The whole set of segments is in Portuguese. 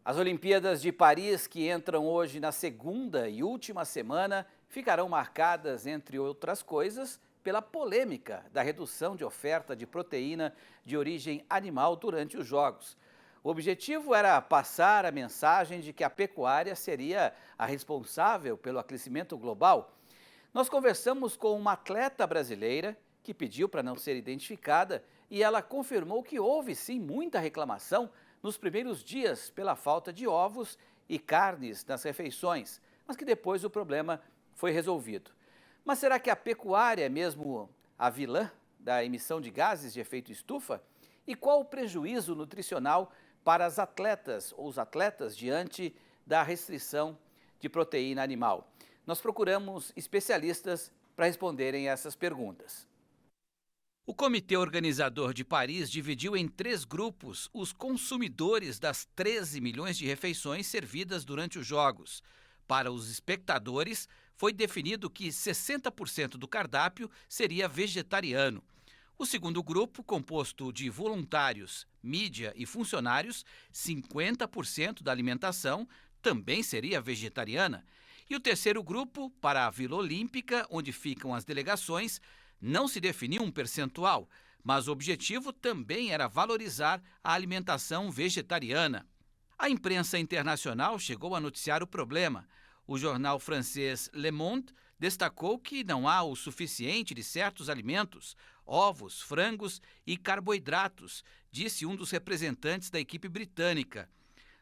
As Olimpíadas de Paris, que entram hoje na segunda e última semana, ficarão marcadas, entre outras coisas, pela polêmica da redução de oferta de proteína de origem animal durante os Jogos. O objetivo era passar a mensagem de que a pecuária seria a responsável pelo aquecimento global. Nós conversamos com uma atleta brasileira que pediu para não ser identificada e ela confirmou que houve sim muita reclamação nos primeiros dias pela falta de ovos e carnes nas refeições, mas que depois o problema foi resolvido. Mas será que a pecuária é mesmo a vilã da emissão de gases de efeito estufa? E qual o prejuízo nutricional para as atletas ou os atletas diante da restrição de proteína animal? Nós procuramos especialistas para responderem essas perguntas. O comitê organizador de Paris dividiu em 3 grupos os consumidores das 13 milhões de refeições servidas durante os Jogos. Para os espectadores, foi definido que 60% do cardápio seria vegetariano. O segundo grupo, composto de voluntários, mídia e funcionários, 50% da alimentação também seria vegetariana. E o terceiro grupo, para a Vila Olímpica, onde ficam as delegações, não se definiu um percentual, mas o objetivo também era valorizar a alimentação vegetariana. A imprensa internacional chegou a noticiar o problema. O jornal francês Le Monde destacou que não há o suficiente de certos alimentos, ovos, frangos e carboidratos, disse um dos representantes da equipe britânica.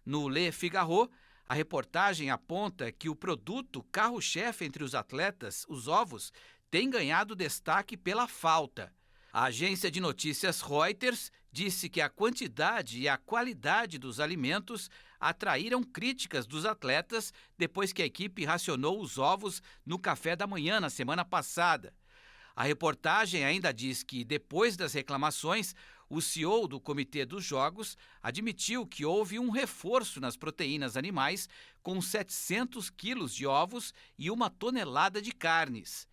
No Le Figaro, a reportagem aponta que o produto carro-chefe entre os atletas, os ovos, tem ganhado destaque pela falta. A agência de notícias Reuters disse que a quantidade e a qualidade dos alimentos atraíram críticas dos atletas depois que a equipe racionou os ovos no café da manhã na semana passada. A reportagem ainda diz que, depois das reclamações, o CEO do Comitê dos Jogos admitiu que houve um reforço nas proteínas animais com 700 quilos de ovos e 1 tonelada de carnes.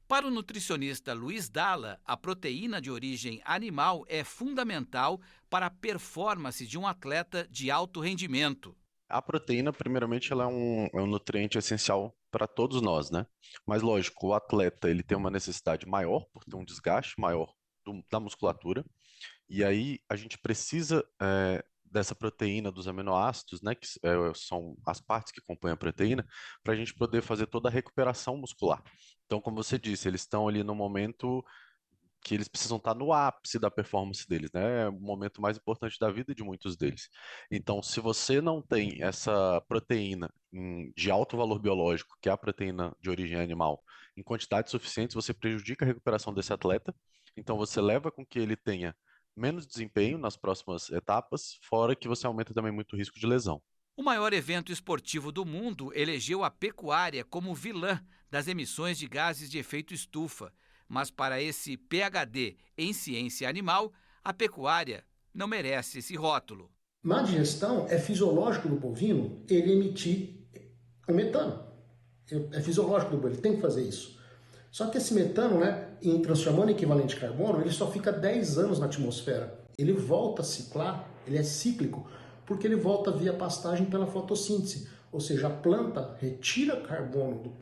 Para o nutricionista Luiz Dalla, a proteína de origem animal é fundamental para a performance de um atleta de alto rendimento. A proteína, primeiramente, ela é um nutriente essencial para todos nós, né? Mas, lógico, o atleta ele tem uma necessidade maior, por ter um desgaste maior da musculatura, e aí a gente precisa dessa proteína, dos aminoácidos, né? Que são as partes que compõem a proteína, para a gente poder fazer toda a recuperação muscular. Então, como você disse, eles estão ali no momento que eles precisam estar no ápice da performance deles, né? É o momento mais importante da vida de muitos deles. Então, se você não tem essa proteína de alto valor biológico, que é a proteína de origem animal, em quantidades suficientes, você prejudica a recuperação desse atleta. Então, você leva com que ele tenha menos desempenho nas próximas etapas, fora que você aumenta também muito o risco de lesão. O maior evento esportivo do mundo elegeu a pecuária como vilã das emissões de gases de efeito estufa. Mas para esse PhD em ciência animal, a pecuária não merece esse rótulo. Na digestão, é fisiológico do bovino ele emitir o metano. É fisiológico do bovino, ele tem que fazer isso. Só que esse metano, em transformando em equivalente de carbono, ele só fica 10 anos na atmosfera. Ele volta a ciclar, ele é cíclico, porque ele volta via pastagem pela fotossíntese. Ou seja, a planta retira carbono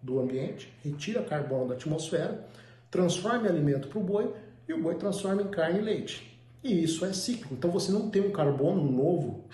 do ambiente, retira carbono da atmosfera, transforma em alimento para o boi e o boi transforma em carne e leite. E isso é cíclico. Então você não tem um carbono novo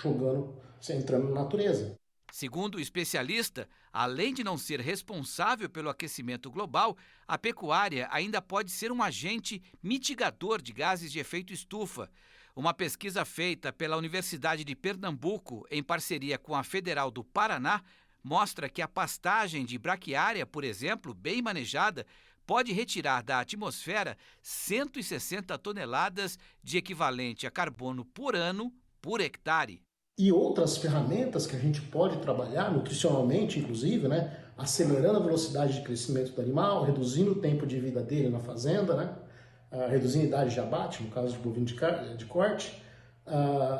entrando na natureza. Segundo o especialista, além de não ser responsável pelo aquecimento global, a pecuária ainda pode ser um agente mitigador de gases de efeito estufa. Uma pesquisa feita pela Universidade de Pernambuco, em parceria com a Federal do Paraná, mostra que a pastagem de braquiária, por exemplo, bem manejada, pode retirar da atmosfera 160 toneladas de equivalente a carbono por ano por hectare. E outras ferramentas que a gente pode trabalhar, nutricionalmente inclusive, acelerando a velocidade de crescimento do animal, reduzindo o tempo de vida dele na fazenda, reduzindo a idade de abate, no caso de bovino de corte,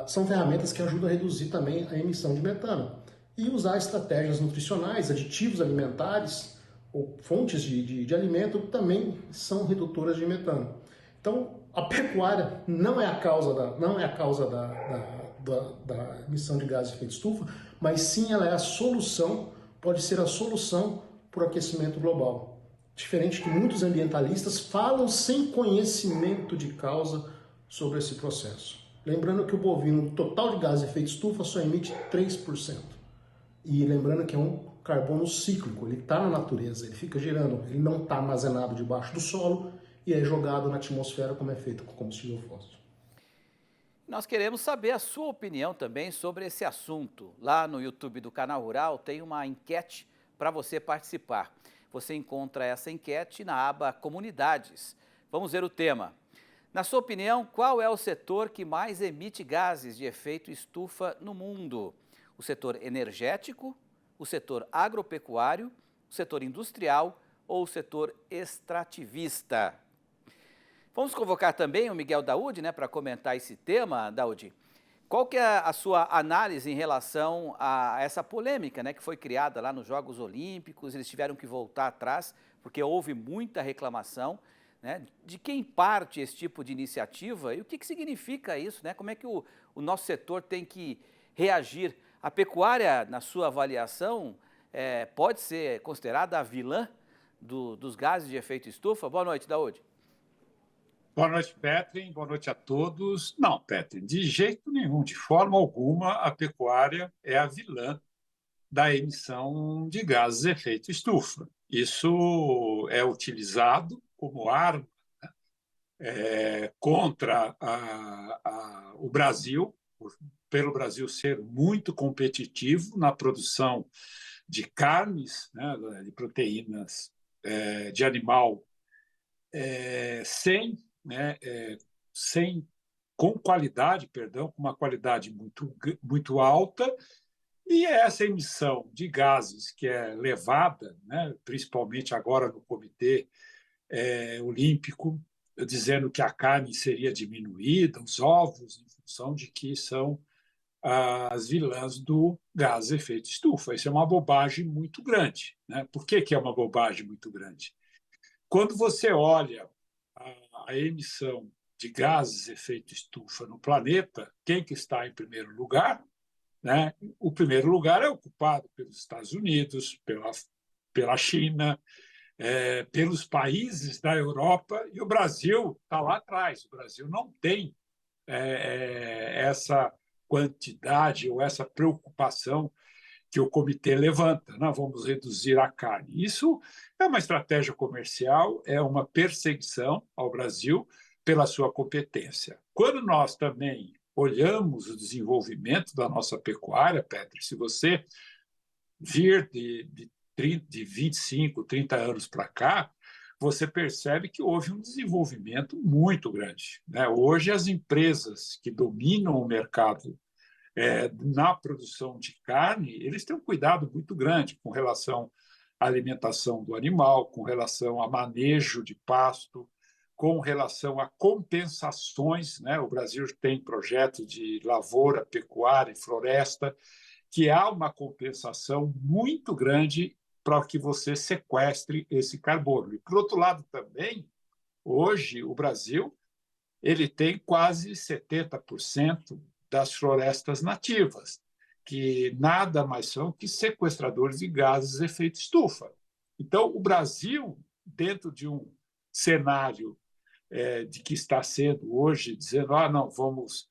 são ferramentas que ajudam a reduzir também a emissão de metano. E usar estratégias nutricionais, aditivos alimentares ou fontes de alimento também são redutoras de metano. Então, a pecuária não é a causa da emissão de gases de efeito estufa, mas sim ela é a solução, pode ser a solução para o aquecimento global. Diferente que muitos ambientalistas falam sem conhecimento de causa sobre esse processo. Lembrando que o bovino, no total de gases de efeito estufa, só emite 3%. E lembrando que é um carbono cíclico, ele está na natureza, ele fica girando, ele não está armazenado debaixo do solo e é jogado na atmosfera como é feito com combustível fóssil. Nós queremos saber a sua opinião também sobre esse assunto. Lá no YouTube do Canal Rural tem uma enquete para você participar. Você encontra essa enquete na aba Comunidades. Vamos ver o tema. Na sua opinião, qual é o setor que mais emite gases de efeito estufa no mundo? O setor energético, o setor agropecuário, o setor industrial ou o setor extrativista? Vamos convocar também o Miguel Daoud, para comentar esse tema, Daoud. Qual que é a sua análise em relação a essa polêmica, que foi criada lá nos Jogos Olímpicos? Eles tiveram que voltar atrás, porque houve muita reclamação, de quem parte esse tipo de iniciativa e o que significa isso, Como é que o nosso setor tem que reagir? A pecuária, na sua avaliação, pode ser considerada a vilã dos gases de efeito estufa? Boa noite, Daoud. Boa noite, Petri. Boa noite a todos. Não, Petri, de jeito nenhum, de forma alguma, a pecuária é a vilã da emissão de gases de efeito estufa. Isso é utilizado como arma contra o Brasil, pelo Brasil ser muito competitivo na produção de carnes, de proteínas de animal, com qualidade, com uma qualidade muito alta, e essa emissão de gases que é levada, principalmente agora no Comitê Olímpico, dizendo que a carne seria diminuída, os ovos, em função de que são as vilãs do gás de efeito estufa. Isso é uma bobagem muito grande. Por que é uma bobagem muito grande? Quando você olha a emissão de gases de efeito estufa no planeta, quem que está em primeiro lugar? O primeiro lugar é ocupado pelos Estados Unidos, pela China, pelos países da Europa, e o Brasil está lá atrás. O Brasil não tem essa quantidade ou essa preocupação que o comitê levanta. Não, vamos reduzir a carne. Isso é uma estratégia comercial, é uma perseguição ao Brasil pela sua competência. Quando nós também olhamos o desenvolvimento da nossa pecuária, Petri, se você vir de 25, 30 anos para cá, você percebe que houve um desenvolvimento muito grande. Hoje, as empresas que dominam o mercado na produção de carne, eles têm um cuidado muito grande com relação à alimentação do animal, com relação a manejo de pasto, com relação a compensações. O Brasil tem projetos de lavoura, pecuária e floresta, que há uma compensação muito grande para que você sequestre esse carbono. E, por outro lado, também, hoje, o Brasil ele tem quase 70% das florestas nativas, que nada mais são que sequestradores de gases de efeito estufa. Então, o Brasil, dentro de um cenário de que está sendo hoje, dizendo não, vamos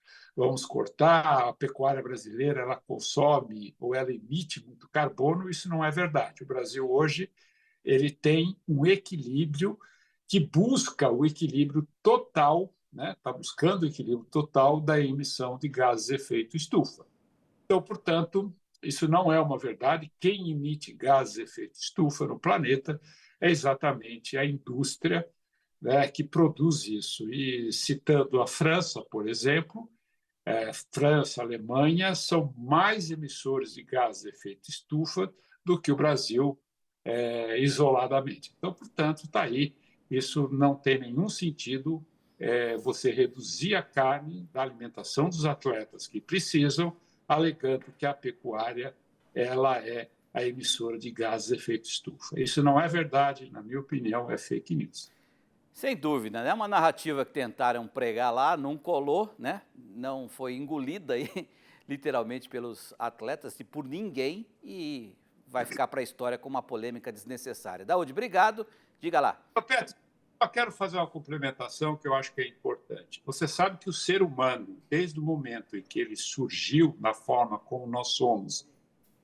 cortar, a pecuária brasileira ela consome ou ela emite muito carbono, isso não é verdade. O Brasil hoje ele tem um equilíbrio que busca o equilíbrio total, está buscando o equilíbrio total da emissão de gases de efeito estufa. Então, portanto, isso não é uma verdade. Quem emite gases de efeito estufa no planeta é exatamente a indústria que produz isso. E citando a França, por exemplo, França, Alemanha são mais emissores de gases de efeito estufa do que o Brasil isoladamente. Então, portanto, está aí. Isso não tem nenhum sentido você reduzir a carne da alimentação dos atletas que precisam, alegando que a pecuária ela é a emissora de gases de efeito estufa. Isso não é verdade, na minha opinião, é fake news. Sem dúvida, É uma narrativa que tentaram pregar lá, não colou, Não foi engolida aí literalmente pelos atletas e por ninguém, e vai ficar para a história como uma polêmica desnecessária. Daúde, obrigado. Diga lá. Petro, só quero fazer uma complementação que eu acho que é importante. Você sabe que o ser humano, desde o momento em que ele surgiu na forma como nós somos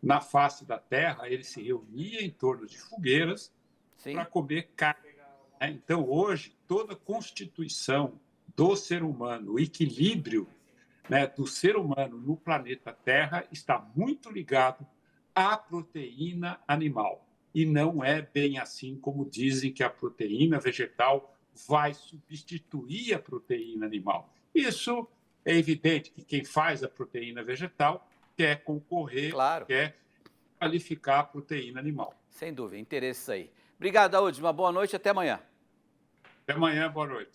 na face da Terra, ele se reunia em torno de fogueiras para comer carne. Então, hoje, toda a constituição do ser humano, o equilíbrio, né, do ser humano no planeta Terra está muito ligado à proteína animal. E não é bem assim como dizem que a proteína vegetal vai substituir a proteína animal. Isso é evidente que quem faz a proteína vegetal quer concorrer, claro, quer qualificar a proteína animal. Sem dúvida, interesse aí. Obrigado, Daúde. Uma boa noite e até amanhã. Até amanhã, boa noite.